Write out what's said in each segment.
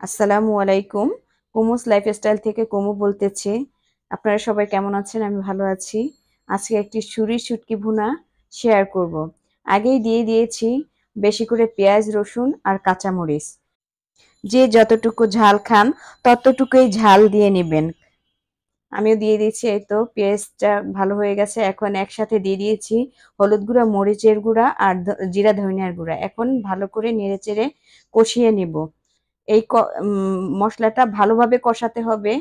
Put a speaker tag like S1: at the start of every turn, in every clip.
S1: আসসালামু আলাইকুম। কুমুস লাইফস্টাইল থেকে কুমু বলতেছি। আপনারা সবাই কেমন আছেন? আমি ভালো আছি। আজকে একটি ছুরির শুটকি ভুনা শেয়ার করব। আগেই দিয়ে দিয়েছি বেশি করে পেঁয়াজ, রসুন আর কাঁচামরিচ। যে যতটুকু ঝাল খান ততটুকুই ঝাল দিয়ে নেবেন। আমিও দিয়ে দিয়েছি, এই তো পেঁয়াজটা ভালো হয়ে গেছে। এখন একসাথে দিয়ে দিয়েছি হলুদ গুঁড়া, মরিচের গুঁড়া আর জিরা ধনিয়ার গুঁড়া। এখন ভালো করে নেড়েচেড়ে কষিয়ে নেব। এই মশলাটা ভালোভাবে কষাতে হবে।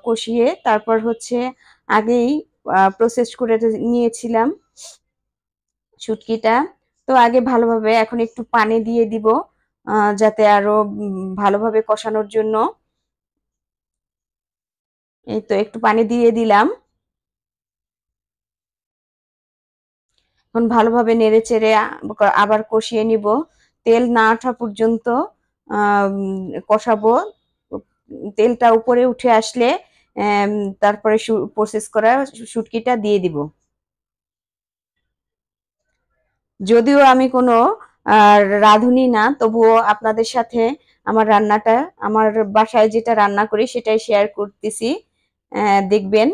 S1: কষিয়ে তারপর হচ্ছে আগেই প্রসেস করে নিয়েছিলাম শুটকিটা। তো আগে ভালোভাবে এখন একটু পানি দিয়ে দিব, যাতে আরো ভালোভাবে কষানোর জন্য। এই তো একটু পানি দিয়ে দিলাম। এখন ভালোভাবে নেড়েচেড়ে আবার কষিয়ে নিব। তেল না ওঠা পর্যন্ত কষাবো। তেলটা উপরে উঠে আসলে তারপরে প্রসেস করা শুটকিটা দিয়ে দিব। যদিও আমি কোনো রাঁধুনি না, তবুও আপনাদের সাথে আমার রান্নাটা, আমার বাসায় যেটা রান্না করি সেটাই শেয়ার করতেছি। দেখবেন।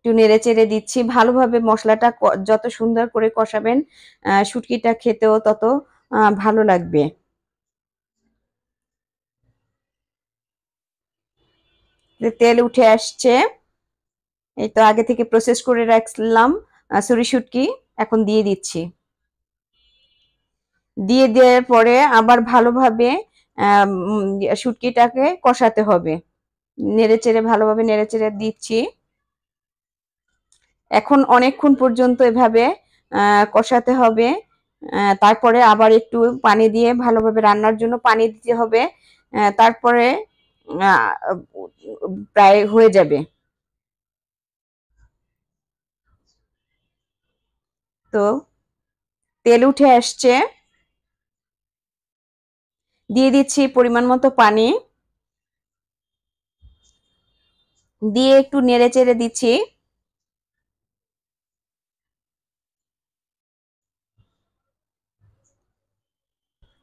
S1: একটু নেড়ে চেড়ে দিচ্ছি ভালোভাবে। মশলাটা যত সুন্দর করে কষাবেন, শুটকিটা খেতেও তত ভালো লাগবে। তেল উঠে আসছে। এই তো আগে থেকে প্রসেস করে রাখলাম ছুরি শুটকি, এখন দিয়ে দিচ্ছি। দিয়ে দেওয়ার পরে আবার ভালোভাবে শুটকিটাকে কষাতে হবে। নেড়েচেড়ে ভালোভাবে নেড়েচেড়ে দিচ্ছি। এখন অনেকক্ষণ পর্যন্ত এভাবে কষাতে হবে। তারপরে আবার একটু পানি দিয়ে ভালোভাবে রান্নার জন্য পানি দিতে হবে। তারপরে প্রায় হয়ে যাবে। তো তেল উঠে আসছে। দিয়ে দিচ্ছি পরিমাণ মতো পানি, দিয়ে একটু নেড়ে চেড়ে দিচ্ছি।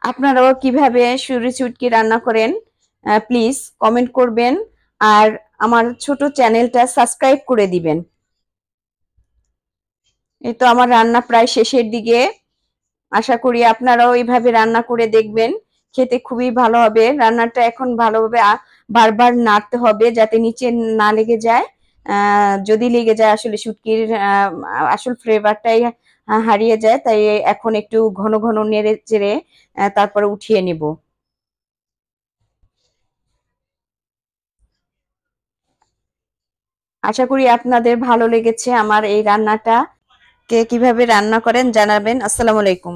S1: আপনারাও কিভাবে ছুরি শুটকি রান্না করেন প্লিজ কমেন্ট করবেন, আর আমার ছোট চ্যানেলটা সাবস্ক্রাইব করে দিবেন। এই তো আমার রান্না প্রায় শেষের দিকে। আশা করি আপনারাও এইভাবে রান্না করে দেখবেন, খেতে খুবই ভালো হবে। রান্নাটা এখন ভালোভাবে বারবার নাড়তে হবে যাতে নিচে না লেগে যায়। যদি লেগে যায় আসলে শুটকির আসল ফ্লেভারটাই হারিয়ে যায়। তাই এখন একটু ঘন ঘন নেড়ে চেড়ে তারপরে উঠিয়ে নেব। আশা করি আপনাদের ভালো লেগেছে আমার এই রান্নাটা। কে কিভাবে রান্না করেন জানাবেন। আসসালামু আলাইকুম।